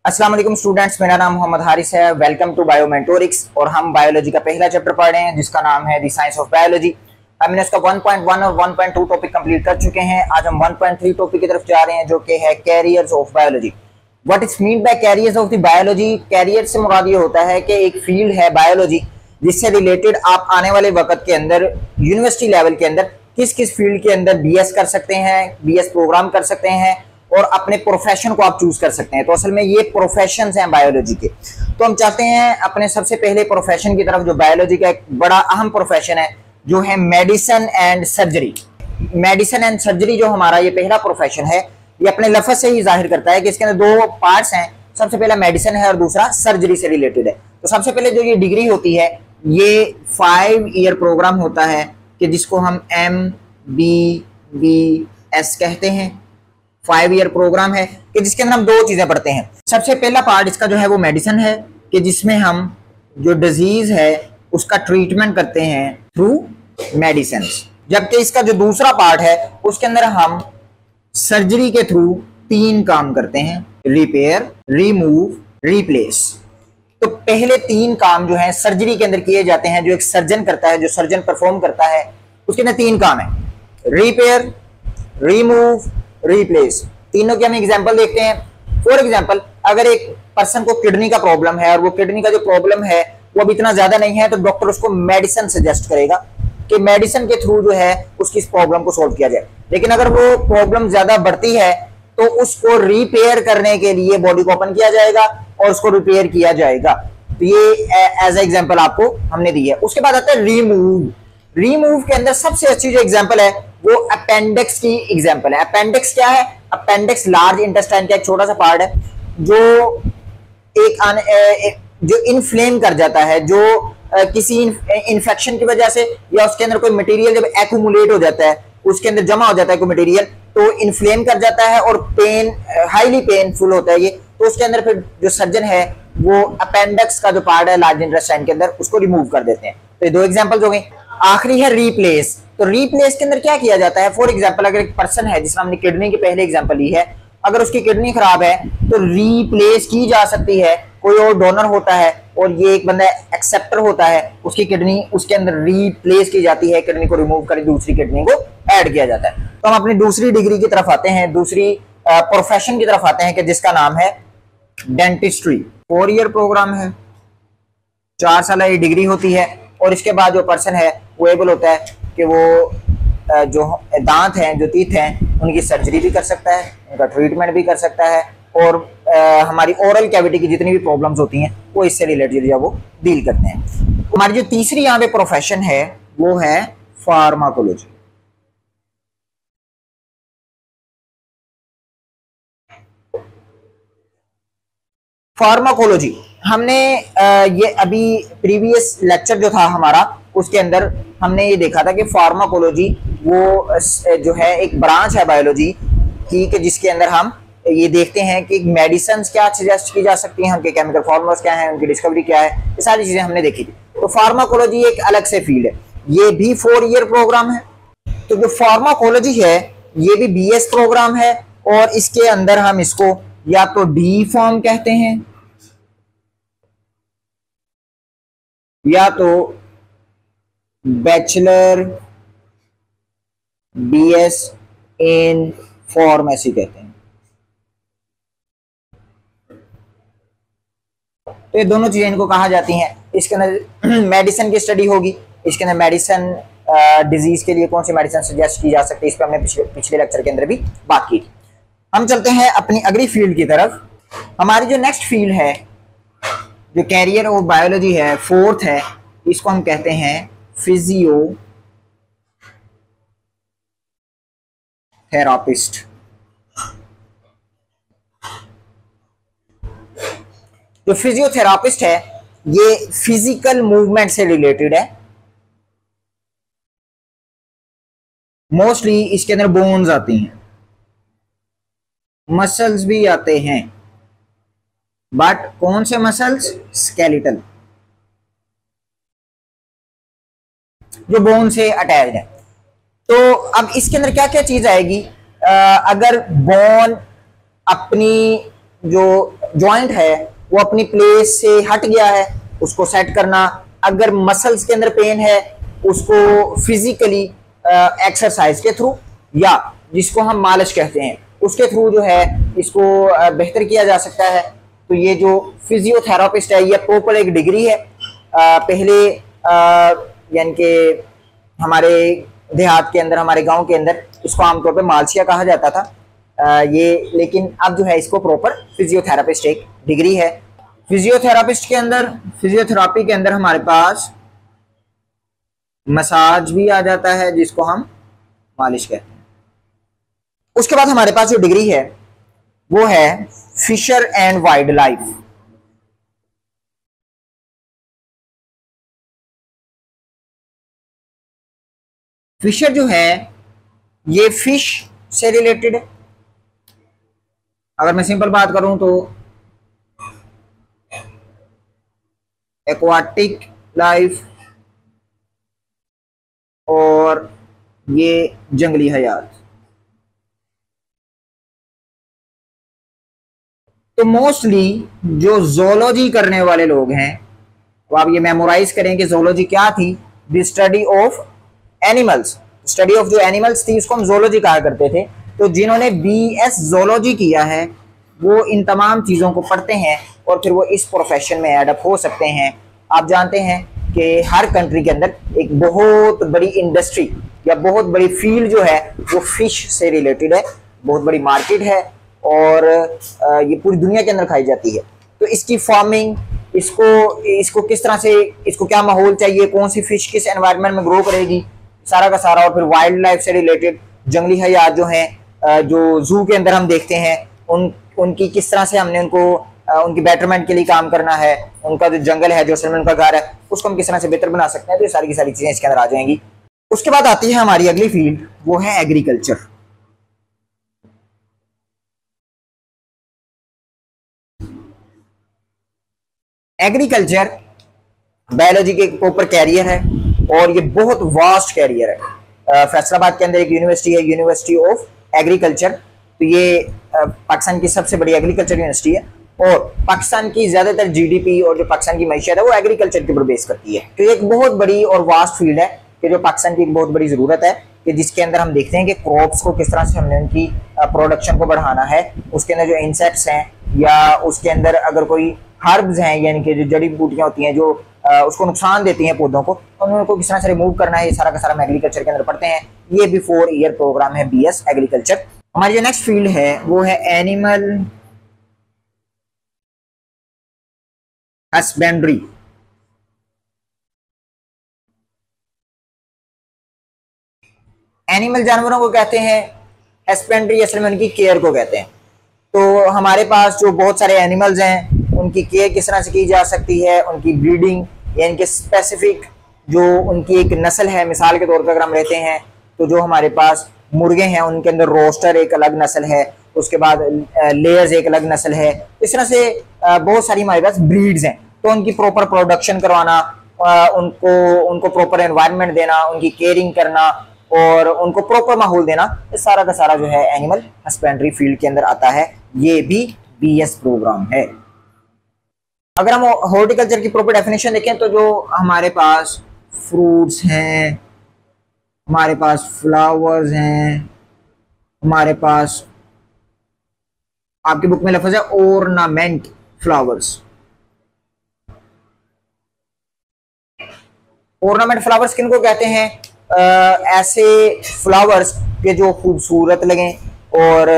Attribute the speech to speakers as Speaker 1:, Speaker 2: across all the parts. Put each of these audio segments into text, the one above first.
Speaker 1: अस्सलाम वालेकुम स्टूडेंट्स, मेरा नाम मोहम्मद हारिस है। Welcome to Biomentorics. और हम बायोलॉजी का पहला चैप्टर पढ़ रहे हैं जिसका नाम है द साइंस ऑफ बायोलॉजी। हमने इसका 1.1 और 1.2 टॉपिक कंप्लीट कर चुके हैं। आज हम 1.3 टॉपिक की तरफ जा रहे हैं जो कि है careers of biology. What is mean by careers of the biology? Career से मुराद ये होता है कि एक फील्ड है बायोलॉजी जिससे रिलेटेड आप आने वाले वक्त के अंदर यूनिवर्सिटी लेवल के अंदर किस किस फील्ड के अंदर बीएस कर सकते हैं, बीएस प्रोग्राम कर सकते हैं और अपने प्रोफेशन को आप चूज कर सकते हैं। तो असल में ये प्रोफेशंस हैं बायोलॉजी के। तो हम चाहते हैं अपने सबसे पहले प्रोफेशन की तरफ, जो बायोलॉजी का एक बड़ा अहम प्रोफेशन है जो है medicine and surgery. Medicine and surgery जो हमारा ये पहला प्रोफेशन है, ये अपने लफ्ज से ही जाहिर करता है कि इसके अंदर दो पार्ट्स हैं। सबसे पहला मेडिसिन है और दूसरा सर्जरी से रिलेटेड है। तो सबसे पहले जो ये डिग्री होती है ये 5 ईयर प्रोग्राम होता है कि जिसको हम MBBS कहते हैं। 5 ईयर प्रोग्राम है कि जिसके अंदर हम दो चीजें पढ़ते हैं। सबसे पहला पार्ट इसका जो है वो मेडिसिन है कि जिसमें हम जो डिजीज है उसका ट्रीटमेंट करते हैं थ्रू मेडिसिन। जबकि इसका जो दूसरा पार्ट है उसके अंदर हम सर्जरी के थ्रू 3 काम करते हैं: रिपेयर, रिमूव, रिप्लेस। तो पहले 3 काम जो है सर्जरी के अंदर किए जाते हैं, जो एक सर्जन करता है, जो सर्जन परफॉर्म करता है, उसके अंदर 3 काम है: रिपेयर, रिमूव, रिप्लेस। तीनों की हम एग्जांपल देखते हैं। फॉर एग्जांपल, अगर एक पर्सन को किडनी का प्रॉब्लम है और वो किडनी का जो प्रॉब्लम है वो अब इतना ज्यादा नहीं है, तो डॉक्टर उसको मेडिसिन सजेस्ट करेगा कि मेडिसिन के थ्रू जो है उसकी इस प्रॉब्लम को सॉल्व किया जाए। लेकिन अगर वो प्रॉब्लम ज्यादा बढ़ती है तो उसको रिपेयर करने के लिए बॉडी को ओपन किया जाएगा और उसको रिपेयर किया जाएगा। तो ये एज एग्जांपल आपको हमने दी है। उसके बाद आता है रिमूव। रिमूव के अंदर सबसे अच्छी जो एग्जांपल है वो अपेंडिक्स की एग्जांपल है। अपेंडिक्स क्या है? अपेंडिक्स लार्ज इंटेस्टाइन का एक छोटा सा पार्ट है जो जो इन्फ्लेम कर जाता है, जो किसी इन्फेक्शन की वजह से या उसके अंदर कोई मटेरियल जब एक्यूमुलेट हो जाता है, उसके अंदर जमा हो जाता है कोई मटेरियल, तो इन्फ्लेम कर जाता है और पेन, हाईली पेनफुल होता है ये। तो उसके अंदर फिर जो सर्जन है वो अपेंडिक्स का जो पार्ट है लार्ज इंटेस्टाइन के अंदर उसको रिमूव कर देते हैं। तो ये 2 एग्जांपल्स हो गए। आखिरी है रिप्लेस। तो रिप्लेस के अंदर क्या किया जाता है? फॉर एग्जांपल, अगर एक पर्सन है, जिसमें हमने किडनी की पहले एग्जांपल ली है, अगर उसकी किडनी खराब है तो रिप्लेस की जा सकती है। कोई और डोनर होता है और ये एक बंदा एक्सेप्टर होता है, उसकी किडनी उसके अंदर रिप्लेस की जाती है, किडनी को रिमूव कर दूसरी किडनी को ऐड किया जाता है। तो हम अपनी दूसरी डिग्री की तरफ आते हैं, दूसरी प्रोफेशन की तरफ आते हैं कि जिसका नाम है डेंटिस्ट्री। 4 ईयर प्रोग्राम है, 4 साल ये डिग्री होती है। और इसके बाद जो पर्सन है वो एबल होता है कि वो जो दांत हैं, जो टीथ हैं, उनकी सर्जरी भी कर सकता है, उनका ट्रीटमेंट भी कर सकता है और हमारी ओरल कैविटी की जितनी भी प्रॉब्लम्स होती हैं वो इससे रिलेटेड या वो डील करते हैं। हमारी जो तीसरी यहाँ पे प्रोफेशन है वो है फार्माकोलॉजी। फार्माकोलॉजी हमने ये अभी प्रीवियस लेक्चर जो था हमारा उसके अंदर हमने ये देखा था कि फार्माकोलॉजी वो जो है एक ब्रांच है बायोलॉजी की कि जिसके अंदर हम ये देखते हैं कि मेडिसिन क्या सजेस्ट की जा सकती हैं, उनके केमिकल फॉर्मूलास क्या हैं, उनकी डिस्कवरी क्या है, ये सारी चीजें हमने देखी थी। तो फार्माकोलॉजी एक अलग से फील्ड है, ये भी 4 ईयर प्रोग्राम है। तो जो फार्माकोलॉजी है ये भी बीएस प्रोग्राम है और इसके अंदर हम इसको या तो डी फॉर्म कहते हैं या तो बैचलर बीएस इन फार्मेसी कहते हैं। तो ये दोनों चीजें इनको कहा जाती हैं। इसके अंदर मेडिसिन की स्टडी होगी, इसके अंदर मेडिसिन डिजीज के लिए कौन सी मेडिसिन सजेस्ट की जा सकती है, इस पर हमने पिछले लेक्चर के अंदर भी बात की थी। हम चलते हैं अपनी अगली फील्ड की तरफ। हमारी जो नेक्स्ट फील्ड है, जो कैरियर ऑफ बायोलॉजी है, 4th है, इसको हम कहते हैं फिजियोथेरापिस्ट। जो फिजियोथेरापिस्ट है ये फिजिकल मूवमेंट से रिलेटेड है। मोस्टली इसके अंदर बोन्स आती हैं, मसल्स भी आते हैं, बट कौन से मसल्स? स्केलेटल, जो बोन से अटैच्ड है। तो अब इसके अंदर क्या क्या चीज आएगी? अगर बोन अपनी जो जॉइंट है वो अपनी प्लेस से हट गया है उसको सेट करना, अगर मसल्स के अंदर पेन है उसको फिजिकली एक्सरसाइज के थ्रू या जिसको हम मालिश कहते हैं उसके थ्रू जो है इसको बेहतर किया जा सकता है। तो ये जो फिजियोथेरापिस्ट है ये प्रॉपर एक डिग्री है। पहले यानी कि हमारे देहात के अंदर, हमारे गांव के अंदर इसको आमतौर पे मालसिया कहा जाता था ये, लेकिन अब जो है इसको प्रॉपर फिजियोथेरापिस्ट एक डिग्री है। फिजियोथेरापिस्ट के अंदर, फिजियोथेरापी के अंदर हमारे पास मसाज भी आ जाता है जिसको हम मालिश कहते हैं। उसके बाद हमारे पास जो डिग्री है वो है fisher and wild life. Fisher जो है ये फिश से रिलेटेड है। अगर मैं सिंपल बात करूं तो एक्वाटिक लाइफ और ये जंगली हयात। तो मोस्टली जो जोलॉजी करने वाले लोग हैं वो आप ये मेमोराइज करें कि जोलॉजी क्या थी, the study of animals. Study of जो एनिमल्स थी उसको हम जोलॉजी कहा करते थे। तो जिन्होंने बीएस जोलॉजी किया है वो इन तमाम चीज़ों को पढ़ते हैं और फिर वो इस प्रोफेशन में एडअप हो सकते हैं। आप जानते हैं कि हर कंट्री के अंदर एक बहुत बड़ी इंडस्ट्री या बहुत बड़ी फील्ड जो है वो फिश से रिलेटेड है, बहुत बड़ी मार्केट है और ये पूरी दुनिया के अंदर खाई जाती है। तो इसकी फार्मिंग, इसको किस तरह से, इसको क्या माहौल चाहिए, कौन सी फिश किस एनवायरनमेंट में ग्रो करेगी, सारा का सारा। और फिर वाइल्ड लाइफ से रिलेटेड जंगली हयात जो हैं जो जू के अंदर हम देखते हैं उनकी किस तरह से हमने उनको उनकी बेटरमेंट के लिए काम करना है, उनका जो जंगल है, जो असल में उनका घर है, उसको हम किस तरह से बेहतर बना सकते हैं। तो ये सारी की सारी चीजें इसके अंदर आ जाएंगी। उसके बाद आती है हमारी अगली फील्ड, वो है एग्रीकल्चर। एग्रीकल्चर बायोलॉजी के ऊपर कैरियर है और ये बहुत वास्ट कैरियर है। फैसलाबाद के अंदर एक यूनिवर्सिटी है, यूनिवर्सिटी ऑफ एग्रीकल्चर। तो ये पाकिस्तान की सबसे बड़ी एग्रीकल्चर यूनिवर्सिटी है और पाकिस्तान की ज्यादातर जीडीपी और जो पाकिस्तान की मैशत है वो एग्रीकल्चर के ऊपर बेस करती है। तो ये एक बहुत बड़ी और वास्ट फील्ड है कि जो पाकिस्तान की एक बहुत बड़ी जरूरत है कि जिसके अंदर हम देखते हैं कि क्रॉप्स को किस तरह से हमने उनकी प्रोडक्शन को बढ़ाना है। उसके अंदर जो इंसेक्ट्स हैं या उसके अंदर अगर कोई हर्ब्स हैं यानी कि जो जड़ी बूटियां होती हैं जो उसको नुकसान देती हैं पौधों को, तो उनको किस तरह से रिमूव करना है, ये सारा का सारा हम एग्रीकल्चर के अंदर पढ़ते हैं। ये भी 4 ईयर प्रोग्राम है बीएस एग्रीकल्चर। हमारी जो नेक्स्ट फील्ड है वो है एनिमल हस्बेंड्री। एनिमल जानवरों को कहते हैं, हस्बेंड्री असल में उनकी केयर को कहते हैं। तो हमारे पास जो बहुत सारे एनिमल्स हैं उनकी केयर किस तरह से की जा सकती है, उनकी ब्रीडिंग यानी कि स्पेसिफिक जो उनकी एक नस्ल है। मिसाल के तौर पर अगर हम रहते हैं तो जो हमारे पास मुर्गे हैं उनके अंदर रोस्टर एक अलग नस्ल है, उसके बाद लेयर्स एक अलग नस्ल है। इस तरह से बहुत सारी हमारे पास ब्रीड्स हैं। तो उनकी प्रॉपर प्रोडक्शन करवाना, उनको प्रॉपर एनवायरनमेंट देना, उनकी केयरिंग करना और उनको प्रॉपर माहौल देना, ये सारा का सारा जो है एनिमल हस्बेंड्री फील्ड के अंदर आता है। ये भी बीएस प्रोग्राम है। अगर हम हॉर्टिकल्चर की प्रॉपर डेफिनेशन देखें तो जो हमारे पास फ्रूट्स हैं, हमारे पास फ्लावर्स हैं, हमारे पास आपकी बुक में लफ्ज है ऑर्नामेंट फ्लावर्स। ऑर्नामेंट फ्लावर्स किनको कहते हैं? ऐसे फ्लावर्स के जो खूबसूरत लगें और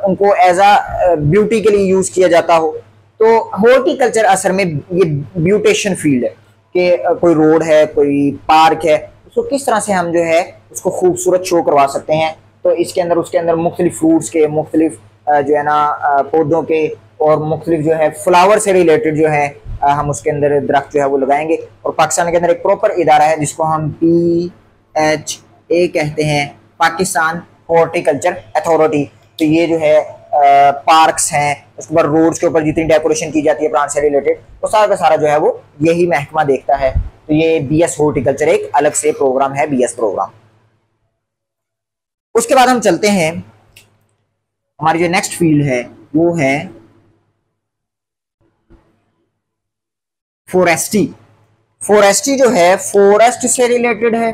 Speaker 1: उनको एज अ ब्यूटी के लिए यूज किया जाता हो। तो हॉर्टिकल्चर असल में ये ब्यूटेशन फील्ड है कि कोई रोड है, कोई पार्क है, उसको किस तरह से हम जो है उसको खूबसूरत शो करवा सकते हैं। तो इसके अंदर उसके अंदर मुख्तलिफ फ्रूट्स के, मुख्तलिफ जो है ना पौधों के और मुख्तलिफ जो है फ्लावर से रिलेटेड जो है हम उसके अंदर दरख्त जो है वो लगाएंगे। और पाकिस्तान के अंदर एक प्रॉपर इदारा है जिसको हम PHA कहते हैं, पाकिस्तान हॉर्टिकल्चर अथॉरिटी। तो ये जो है पार्क्स हैं, उसके बाद रोड्स के ऊपर जितनी डेकोरेशन की जाती है प्लांट से रिलेटेड, तो सारा का सारा जो है वो यही महकमा देखता है। तो ये बीएस हॉर्टिकल्चर एक अलग से प्रोग्राम है, बीएस प्रोग्राम। उसके बाद हम चलते हैं, हमारी जो नेक्स्ट फील्ड है वो है फोरेस्टी। फोरेस्टी जो है फॉरेस्ट से रिलेटेड है।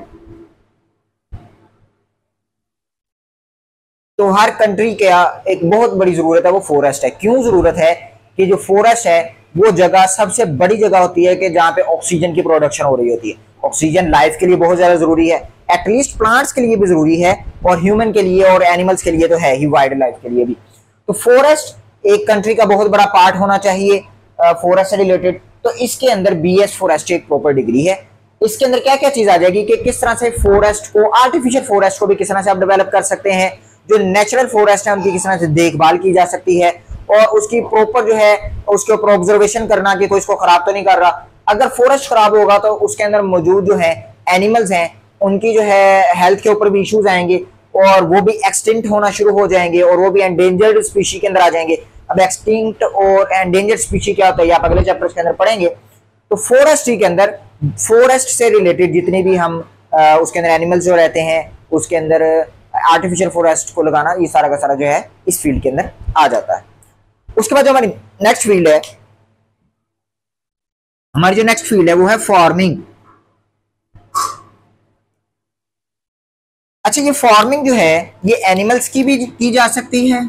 Speaker 1: तो हर कंट्री का एक बहुत बड़ी जरूरत है वो फॉरेस्ट है। क्यों जरूरत है कि जो फॉरेस्ट है वो जगह सबसे बड़ी जगह होती है कि जहां पे ऑक्सीजन की प्रोडक्शन हो रही होती है। ऑक्सीजन लाइफ के लिए बहुत ज्यादा जरूरी है, एटलीस्ट प्लांट्स के लिए भी जरूरी है और ह्यूमन के लिए और एनिमल्स के लिए तो है ही, वाइल्ड लाइफ के लिए भी। तो फॉरेस्ट एक कंट्री का बहुत बड़ा पार्ट होना चाहिए फॉरेस्ट से रिलेटेड। तो इसके अंदर बीएस फॉरेस्ट्री एक प्रॉपर डिग्री है। इसके अंदर क्या क्या चीज आ जाएगी कि किस तरह से फॉरेस्ट को, आर्टिफिशियल फॉरेस्ट को भी किस तरह से आप डेवलप कर सकते हैं, जो नेचुरल फॉरेस्ट है उनकी किस तरह से देखभाल की जा सकती है और उसकी प्रॉपर जो है उसके ऊपर ऑब्जर्वेशन करना कि कोई इसको खराब तो नहीं कर रहा। अगर फॉरेस्ट खराब होगा तो उसके अंदर मौजूद जो है एनिमल्स हैं उनकी जो है हेल्थ के ऊपर भी इश्यूज आएंगे और वो भी एक्सटिंक्ट होना शुरू हो जाएंगे और वो भी एंडेंजर्ड स्पीशी के अंदर आ जाएंगे। अब एक्सटिंक्ट और एंडेंजर्ड स्पीशी क्या होता है आप अगले चैप्टर के अंदर पढ़ेंगे। तो फॉरेस्ट्री के अंदर फॉरेस्ट से रिलेटेड जितने भी हम उसके अंदर एनिमल्स जो रहते हैं उसके अंदर आर्टिफिशियल फॉरेस्ट को लगाना, ये सारा का सारा जो है इस फील्ड के अंदर आ जाता है। उसके बाद जो हमारी नेक्स्ट फील्ड है, हमारी जो नेक्स्ट फील्ड है वो है फार्मिंग। अच्छा, ये फार्मिंग जो है ये एनिमल्स की भी की जा सकती है,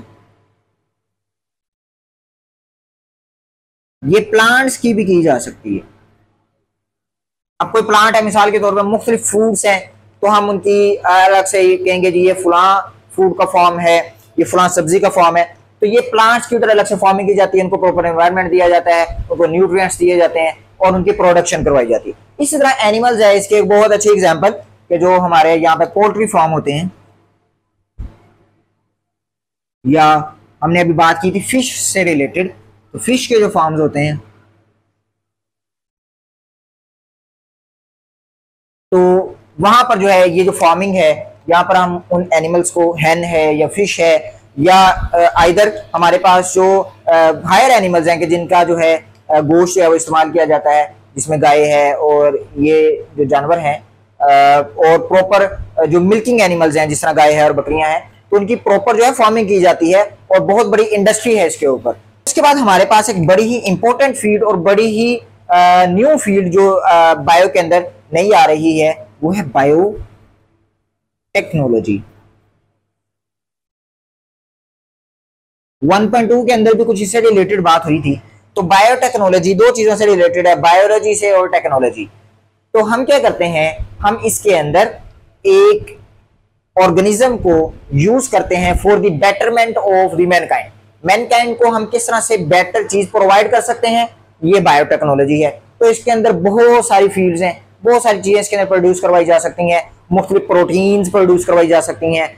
Speaker 1: ये प्लांट्स की भी की जा सकती है। अब कोई प्लांट है मिसाल के तौर पर मुख्तलिफ फ्रूट्स हैं तो हम उनकी अलग से कहेंगे जी ये फलां फ्रूट का फॉर्म है, ये फलां सब्जी का फॉर्म है। तो ये प्लांट्स की तरह अलग से फार्मिंग की जाती है, उनको प्रॉपर एनवायरनमेंट दिया जाता है, उनको न्यूट्रिएंट्स दिए जाते हैं और उनकी प्रोडक्शन करवाई जाती है। इसी तरह एनिमल्स है, इसके एक बहुत अच्छे एग्जांपल कि जो हमारे यहाँ पे पोल्ट्री फार्म होते हैं, या हमने अभी बात की थी फिश से रिलेटेड, तो फिश के जो फार्म्स होते हैं तो वहां पर जो है ये जो फार्मिंग है यहाँ पर हम उन एनिमल्स को, हैन है या फिश है या आइदर हमारे पास जो हायर एनिमल्स हैं कि जिनका जो है गोश्त है वो इस्तेमाल किया जाता है, जिसमें गाय है और ये जो जानवर हैं और प्रॉपर जो मिल्किंग एनिमल्स हैं जिस तरह गाय है और बकरियां हैं, तो उनकी प्रॉपर जो है फार्मिंग की जाती है और बहुत बड़ी इंडस्ट्री है इसके ऊपर। उसके बाद हमारे पास एक बड़ी ही इंपॉर्टेंट फील्ड और बड़ी ही न्यू फील्ड जो बायो के अंदर नई आ रही है वो है बायो टेक्नोलॉजी। 1.2 के अंदर भी कुछ इससे रिलेटेड बात हुई थी। तो बायोटेक्नोलॉजी दो चीजों से रिलेटेड है, बायोलॉजी से और टेक्नोलॉजी। तो हम क्या करते हैं, हम इसके अंदर एक ऑर्गेनिज्म को यूज करते हैं for the betterment of the Mankind. Mankind को हम किस तरह से बेटर चीज प्रोवाइड कर सकते हैं, ये बायोटेक्नोलॉजी है। तो इसके अंदर बहुत सारी फील्ड्स हैं, बहुत सारी चीजें इसके अंदर प्रोड्यूस करवाई जा सकती हैं, मुख्तलिफ प्रोटीन्स प्रोड्यूस करवाई जा सकती हैं,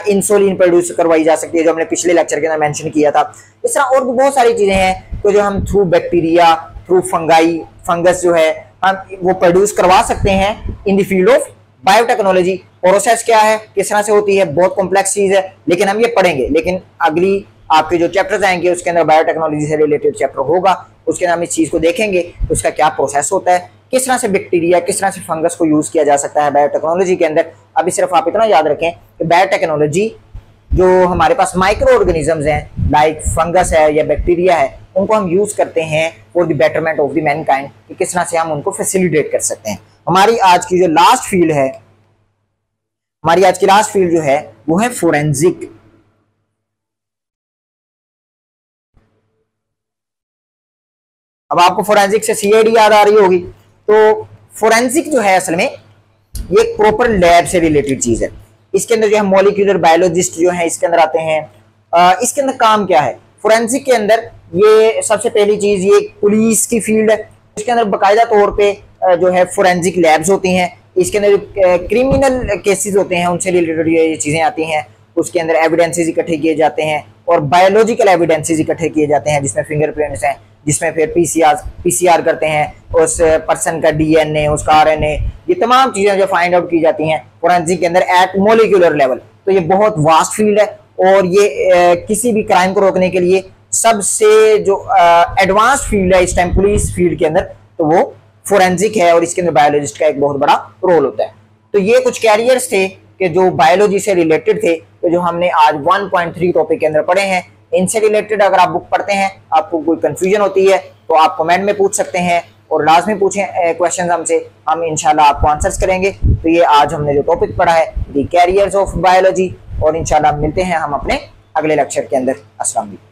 Speaker 1: इंसुलिन प्रोड्यूस करवाई जा सकती है जो हमने पिछले लेक्चर के अंदर मेंशन किया था। इस तरह और भी बहुत सारी चीजें हैं तो जो हम through bacteria, through fungi, fungus जो है हम वो प्रोड्यूस करवा सकते हैं in the field of biotechnology. Process क्या है, किस तरह से होती है, बहुत कॉम्प्लेक्स चीज है, लेकिन हम ये पढ़ेंगे। लेकिन अगली आपके जो चैप्टर्स आएंगे उसके अंदर बायोटेक्नोलॉजी से रिलेटेड चैप्टर होगा, उसके अंदर हम इस चीज को देखेंगे तो उसका क्या प्रोसेस होता है, किस तरह से बैक्टीरिया, किस तरह से फंगस को यूज किया जा सकता है बायोटेक्नोलॉजी के अंदर। अभी सिर्फ आप इतना याद रखें कि बायोटेक्नोलॉजी जो हमारे पास माइक्रो ऑर्गेनिजम्स हैं लाइक फंगस है या बैक्टीरिया है, उनको हम यूज करते हैं for the betterment of the Mankind, कि किस तरह से हम उनको फैसिलिटेट कर सकते हैं। हमारी आज की जो लास्ट फील्ड है, हमारी आज की लास्ट फील्ड जो है वो है फोरेंसिक। अब आपको फोरेंसिक से सीआईडी याद आ रही होगी। तो फोरेंसिक जो है असल में ये एक प्रॉपर लैब से रिलेटेड चीज है। इसके अंदर जो है मॉलिक्यूलर बायोलॉजिस्ट जो है इसके अंदर आते हैं। इसके अंदर काम क्या है, फोरेंसिक के अंदर ये सबसे पहली चीज ये पुलिस की फील्ड है। इसके अंदर बाकायदा तौर पे जो है फोरेंसिक लैब्स होती हैं। इसके अंदर क्रिमिनल केसेस होते हैं उनसे रिलेटेड ये चीजें आती हैं। उसके अंदर एविडेंसेस इकट्ठे किए जाते हैं और बायोलॉजिकल एविडेंसेस इकट्ठे किए जाते हैं जिसमें फिंगरप्रिंट्स हैं, जिसमें फिर पीसीआर करते हैं उस पर्सन का, डीएनए, उसका आरएनए, ये तमाम चीजें जो फाइंड आउट की जाती हैं फोरेंसिक के अंदर एट मॉलिक्यूलर लेवल। तो ये बहुत वास्ट फील्ड है और ये किसी भी क्राइम को रोकने के लिए सबसे जो एडवांस फील्ड है इस टाइम पुलिस फील्ड के अंदर, तो वो फोरेंसिक है और इसके अंदर बायोलॉजिस्ट का एक बहुत बड़ा रोल होता है। तो ये कुछ कैरियर्स थे कि जो बायोलॉजी से रिलेटेड थे, तो जो हमने आज 1.3 टॉपिक के अंदर पढ़े हैं। इनसे रिलेटेड अगर आप बुक पढ़ते हैं, आपको कोई कंफ्यूजन होती है तो आप कमेंट में पूछ सकते हैं और लाजमी पूछें क्वेश्चन हमसे, हम इंशाल्लाह आपको आंसर्स करेंगे। तो ये आज हमने जो टॉपिक पढ़ा है द कैरियर्स ऑफ बायोलॉजी, और इंशाल्लाह मिलते हैं हम अपने अगले लेक्चर के अंदर। अस्सलाम वालेकुम।